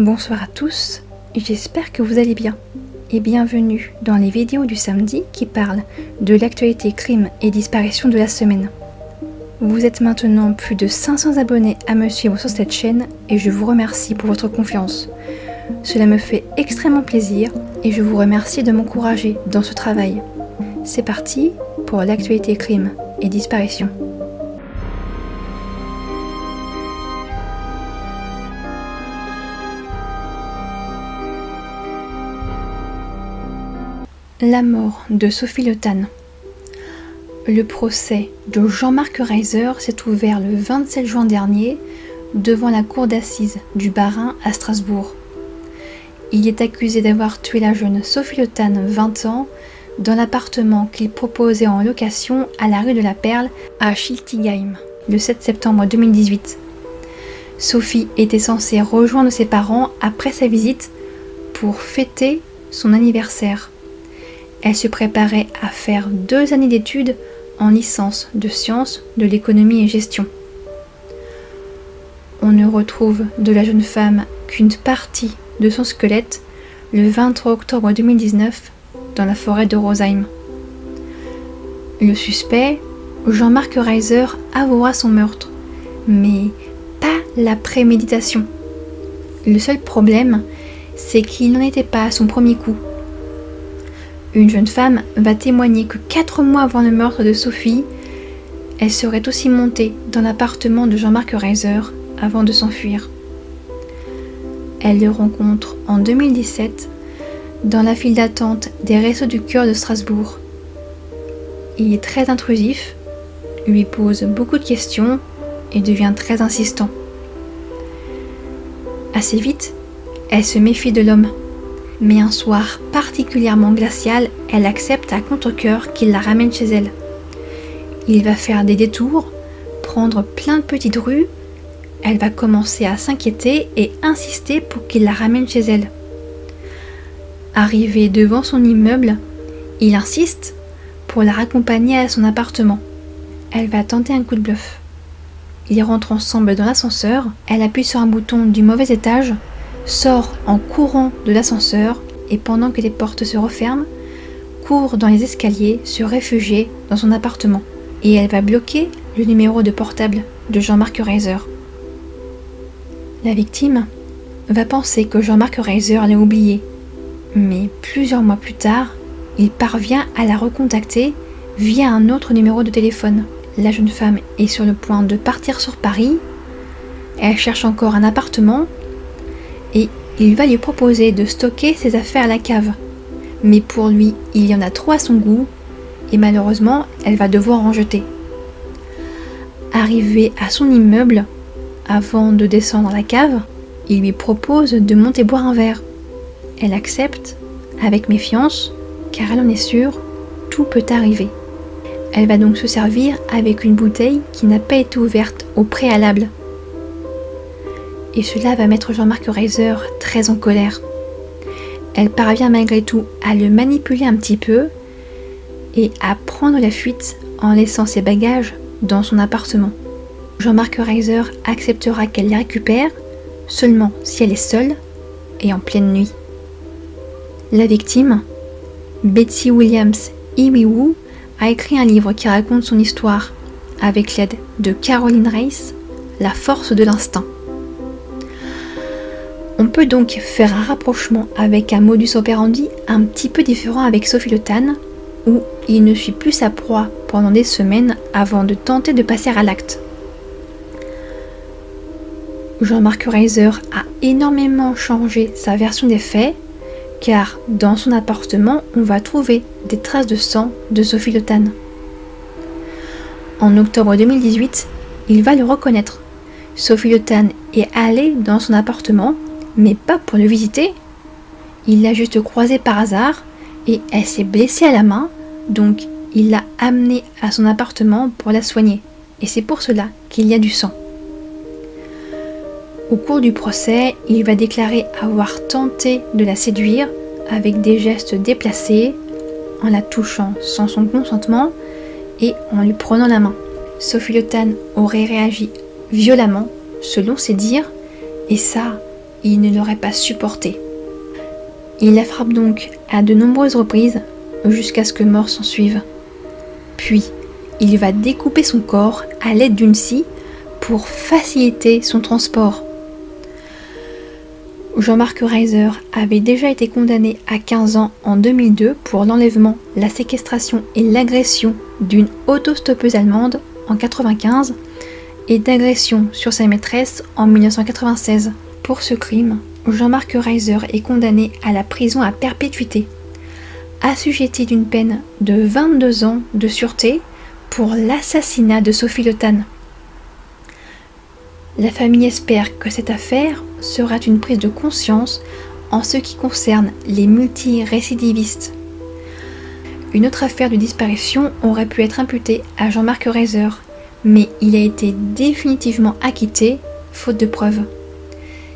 Bonsoir à tous, j'espère que vous allez bien et bienvenue dans les vidéos du samedi qui parlent de l'actualité crime et disparition de la semaine. Vous êtes maintenant plus de 500 abonnés à me suivre sur cette chaîne et je vous remercie pour votre confiance. Cela me fait extrêmement plaisir et je vous remercie de m'encourager dans ce travail. C'est parti pour l'actualité crime et disparition. La mort de Sophie Le Tan. Le procès de Jean-Marc Reiser s'est ouvert le 27 juin dernier devant la cour d'assises du Bas-Rhin à Strasbourg. Il est accusé d'avoir tué la jeune Sophie Le Tan, 20 ans, dans l'appartement qu'il proposait en location à la rue de la Perle à Schiltigheim, le 7 septembre 2018. Sophie était censée rejoindre ses parents après sa visite pour fêter son anniversaire. Elle se préparait à faire 2 années d'études en licence de sciences de l'économie et gestion. On ne retrouve de la jeune femme qu'une partie de son squelette le 23 octobre 2019 dans la forêt de Rosheim. Le suspect, Jean-Marc Reiser, avouera son meurtre, mais pas la préméditation. Le seul problème, c'est qu'il n'en était pas à son premier coup. Une jeune femme va témoigner que 4 mois avant le meurtre de Sophie, elle serait aussi montée dans l'appartement de Jean-Marc Reiser avant de s'enfuir. Elle le rencontre en 2017 dans la file d'attente des Restos du Cœur de Strasbourg. Il est très intrusif, lui pose beaucoup de questions et devient très insistant. Assez vite, elle se méfie de l'homme. Mais un soir particulièrement glacial, elle accepte à contre-cœur qu'il la ramène chez elle. Il va faire des détours, prendre plein de petites rues. Elle va commencer à s'inquiéter et insister pour qu'il la ramène chez elle. Arrivé devant son immeuble, il insiste pour la raccompagner à son appartement. Elle va tenter un coup de bluff. Ils rentrent ensemble dans l'ascenseur, elle appuie sur un bouton du mauvais étage, sort en courant de l'ascenseur et pendant que les portes se referment, court dans les escaliers se réfugier dans son appartement. Et elle va bloquer le numéro de portable de Jean-Marc Reiser. La victime va penser que Jean-Marc Reiser l'a oublié, mais plusieurs mois plus tard, il parvient à la recontacter via un autre numéro de téléphone. La jeune femme est sur le point de partir sur Paris, elle cherche encore un appartement et il va lui proposer de stocker ses affaires à la cave. Mais pour lui, il y en a trop à son goût et malheureusement, elle va devoir en jeter. Arrivée à son immeuble, avant de descendre la cave, il lui propose de monter boire un verre. Elle accepte avec méfiance car elle en est sûre, tout peut arriver. Elle va donc se servir avec une bouteille qui n'a pas été ouverte au préalable. Et cela va mettre Jean-Marc Reiser très en colère. Elle parvient malgré tout à le manipuler un petit peu et à prendre la fuite en laissant ses bagages dans son appartement. Jean-Marc Reiser acceptera qu'elle les récupère seulement si elle est seule et en pleine nuit. La victime, Betsy Williams Iwiwu, a écrit un livre qui raconte son histoire avec l'aide de Caroline Reiss, La force de l'instinct. On peut donc faire un rapprochement avec un modus operandi un petit peu différent avec Sophie Le Tan, où il ne suit plus sa proie pendant des semaines avant de tenter de passer à l'acte. Jean-Marc Reiser a énormément changé sa version des faits, car dans son appartement, on va trouver des traces de sang de Sophie Le Tan. En octobre 2018, il va le reconnaître. Sophie Le Tan est allée dans son appartement, mais pas pour le visiter. Il l'a juste croisée par hasard et elle s'est blessée à la main, donc il l'a amenée à son appartement pour la soigner. Et c'est pour cela qu'il y a du sang. Au cours du procès, il va déclarer avoir tenté de la séduire avec des gestes déplacés, en la touchant sans son consentement et en lui prenant la main. Sophie Le Tan aurait réagi violemment, selon ses dires, et ça, il ne l'aurait pas supporté. Il la frappe donc à de nombreuses reprises jusqu'à ce que mort s'ensuive. Puis, il va découper son corps à l'aide d'une scie pour faciliter son transport. Jean-Marc Reiser avait déjà été condamné à 15 ans en 2002 pour l'enlèvement, la séquestration et l'agression d'une autostoppeuse allemande en 1995 et d'agression sur sa maîtresse en 1996. Pour ce crime, Jean-Marc Reiser est condamné à la prison à perpétuité, assujetti d'une peine de 22 ans de sûreté pour l'assassinat de Sophie Le Tan. La famille espère que cette affaire sera une prise de conscience en ce qui concerne les multirécidivistes. Une autre affaire de disparition aurait pu être imputée à Jean-Marc Reiser, mais il a été définitivement acquitté, faute de preuves.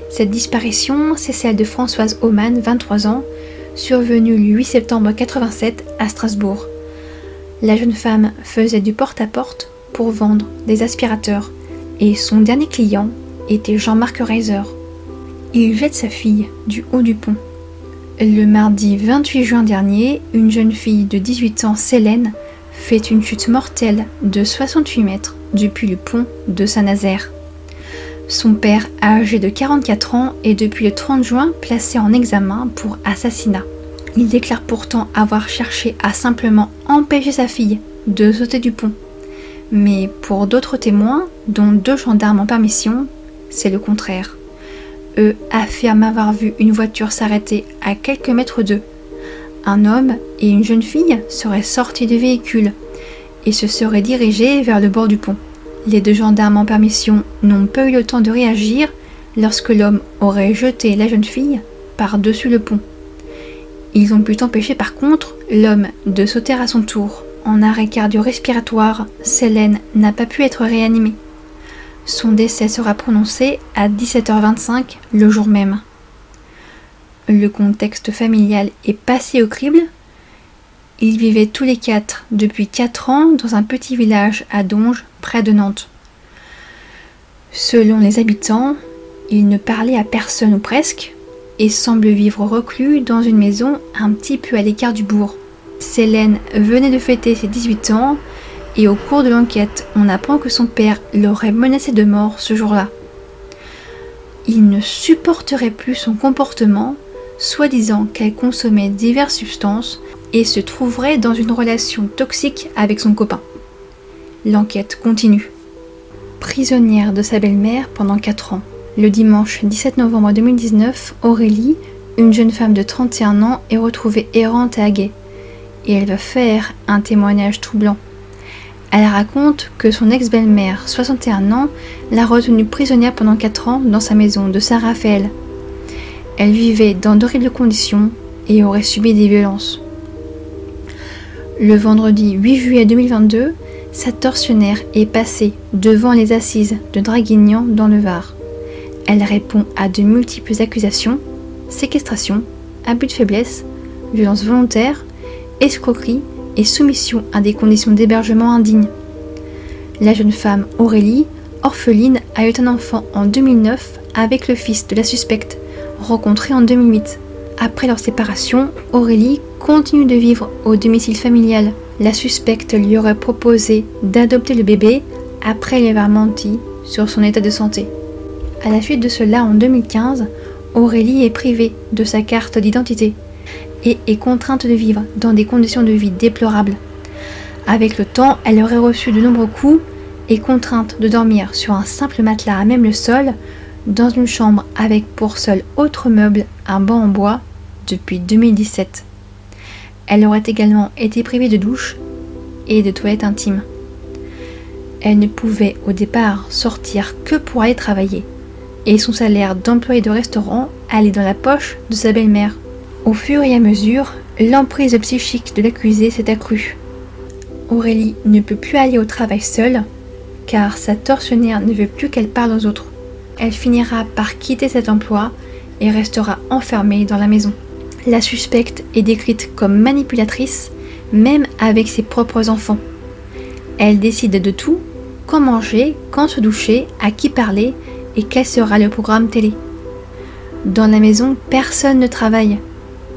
Cette disparition, c'est celle de Françoise Aumann, 23 ans, survenue le 8 septembre 1987 à Strasbourg. La jeune femme faisait du porte-à-porte pour vendre des aspirateurs et son dernier client était Jean-Marc Reiser. Il jette sa fille du haut du pont. Le mardi 28 juin dernier, une jeune fille de 18 ans, Célène, fait une chute mortelle de 68 mètres depuis le pont de Saint-Nazaire. Son père, âgé de 44 ans, est depuis le 30 juin placé en examen pour assassinat. Il déclare pourtant avoir cherché à simplement empêcher sa fille de sauter du pont. Mais pour d'autres témoins, dont 2 gendarmes en permission, c'est le contraire. Eux affirment avoir vu une voiture s'arrêter à quelques mètres d'eux. Un homme et une jeune fille seraient sortis du véhicule et se seraient dirigés vers le bord du pont. Les 2 gendarmes en permission n'ont pas eu le temps de réagir lorsque l'homme aurait jeté la jeune fille par-dessus le pont. Ils ont pu empêcher par contre l'homme de sauter à son tour. En arrêt cardio-respiratoire, Célène n'a pas pu être réanimée. Son décès sera prononcé à 17h25 le jour même. Le contexte familial est passé au crible. Ils vivaient tous les 4 depuis 4 ans dans un petit village à Donges, près de Nantes. Selon les habitants, ils ne parlaient à personne ou presque et semblent vivre reclus dans une maison un petit peu à l'écart du bourg. Célène venait de fêter ses 18 ans et au cours de l'enquête, on apprend que son père l'aurait menacée de mort ce jour-là. Il ne supporterait plus son comportement, soi-disant qu'elle consommait diverses substances et se trouverait dans une relation toxique avec son copain. L'enquête continue. Prisonnière de sa belle-mère pendant 4 ans. Le dimanche 17 novembre 2019, Aurélie, une jeune femme de 31 ans, est retrouvée errante à Aguet. Et elle va faire un témoignage troublant. Elle raconte que son ex-belle-mère, 61 ans, l'a retenue prisonnière pendant 4 ans dans sa maison de Saint-Raphaël. Elle vivait dans d'horribles conditions et aurait subi des violences. Le vendredi 8 juillet 2022, sa tortionnaire est passée devant les assises de Draguignan dans le Var. Elle répond à de multiples accusations, séquestration, abus de faiblesse, violence volontaire, escroquerie et soumission à des conditions d'hébergement indignes. La jeune femme Aurélie, orpheline, a eu un enfant en 2009 avec le fils de la suspecte, rencontré en 2008. Après leur séparation, Aurélie continue de vivre au domicile familial. La suspecte lui aurait proposé d'adopter le bébé après lui avoir menti sur son état de santé. À la suite de cela, en 2015, Aurélie est privée de sa carte d'identité et est contrainte de vivre dans des conditions de vie déplorables. Avec le temps, elle aurait reçu de nombreux coups et contrainte de dormir sur un simple matelas à même le sol, dans une chambre avec pour seul autre meuble un banc en bois depuis 2017. Elle aurait également été privée de douche et de toilettes intimes. Elle ne pouvait au départ sortir que pour aller travailler, et son salaire d'employée de restaurant allait dans la poche de sa belle-mère. Au fur et à mesure, l'emprise psychique de l'accusée s'est accrue. Aurélie ne peut plus aller au travail seule, car sa tortionnaire ne veut plus qu'elle parle aux autres. Elle finira par quitter cet emploi et restera enfermée dans la maison. La suspecte est décrite comme manipulatrice, même avec ses propres enfants. Elle décide de tout, quand manger, quand se doucher, à qui parler et quel sera le programme télé. Dans la maison, personne ne travaille.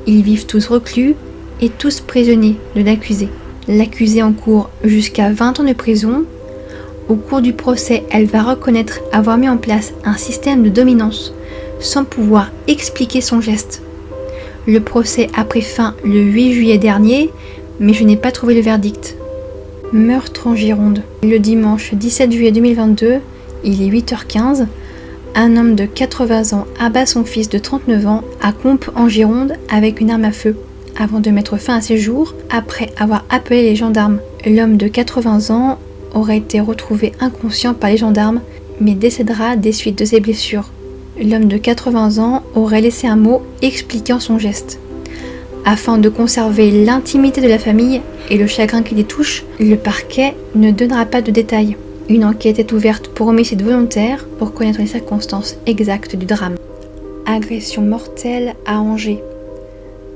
Ils vivent tous reclus et tous prisonniers de l'accusé. L'accusée encourt jusqu'à 20 ans de prison. Au cours du procès, elle va reconnaître avoir mis en place un système de dominance sans pouvoir expliquer son geste. Le procès a pris fin le 8 juillet dernier, mais je n'ai pas trouvé le verdict. Meurtre en Gironde. Le dimanche 17 juillet 2022, il est 8h15. Un homme de 80 ans abat son fils de 39 ans à Comps en Gironde avec une arme à feu, avant de mettre fin à ses jours après avoir appelé les gendarmes. L'homme de 80 ans aurait été retrouvé inconscient par les gendarmes, mais décédera des suites de ses blessures. L'homme de 80 ans aurait laissé un mot expliquant son geste. Afin de conserver l'intimité de la famille et le chagrin qui les touche, le parquet ne donnera pas de détails. Une enquête est ouverte pour homicide volontaire pour connaître les circonstances exactes du drame. Agression mortelle à Angers.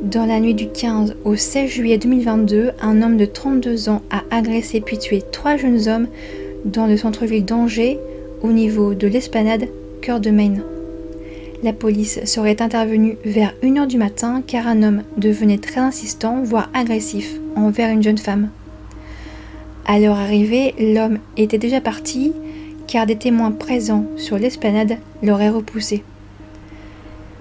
Dans la nuit du 15 au 16 juillet 2022, un homme de 32 ans a agressé puis tué 3 jeunes hommes dans le centre-ville d'Angers, au niveau de l'Esplanade, cœur de Maine. La police serait intervenue vers 1h du matin car un homme devenait très insistant, voire agressif, envers une jeune femme. À leur arrivée, l'homme était déjà parti car des témoins présents sur l'esplanade l'auraient repoussé.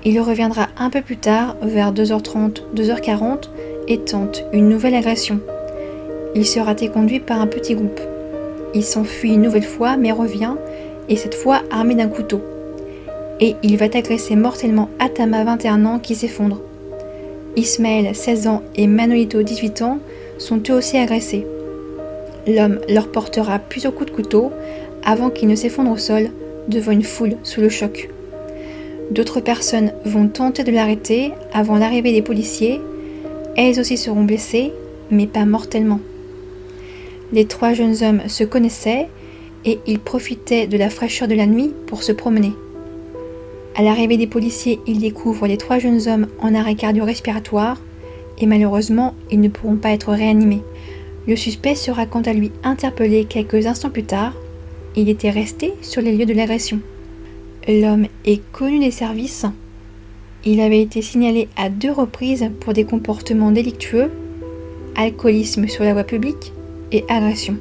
Il reviendra un peu plus tard, vers 2h30, 2h40, et tente une nouvelle agression. Il sera conduit par un petit groupe. Il s'enfuit une nouvelle fois mais revient, et cette fois armé d'un couteau. Et il va agresser mortellement Atama, 21 ans, qui s'effondre. Ismaël, 16 ans, et Manolito, 18 ans, sont eux aussi agressés. L'homme leur portera plusieurs coups de couteau avant qu'ils ne s'effondrent au sol devant une foule sous le choc. D'autres personnes vont tenter de l'arrêter avant l'arrivée des policiers. Elles aussi seront blessées, mais pas mortellement. Les 3 jeunes hommes se connaissaient et ils profitaient de la fraîcheur de la nuit pour se promener. À l'arrivée des policiers, ils découvrent les 3 jeunes hommes en arrêt cardio-respiratoire et malheureusement, ils ne pourront pas être réanimés. Le suspect sera quant à lui interpellé quelques instants plus tard. Il était resté sur les lieux de l'agression. L'homme est connu des services. Il avait été signalé à 2 reprises pour des comportements délictueux, alcoolisme sur la voie publique et agression.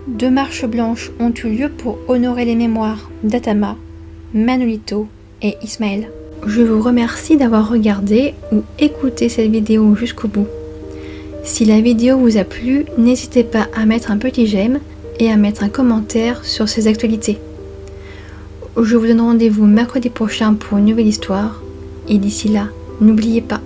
2 marches blanches ont eu lieu pour honorer les mémoires d'Atama, Manolito et Ismaël. Je vous remercie d'avoir regardé ou écouté cette vidéo jusqu'au bout. Si la vidéo vous a plu, n'hésitez pas à mettre un petit j'aime et à mettre un commentaire sur ces actualités. Je vous donne rendez-vous mercredi prochain pour une nouvelle histoire. Et d'ici là, n'oubliez pas,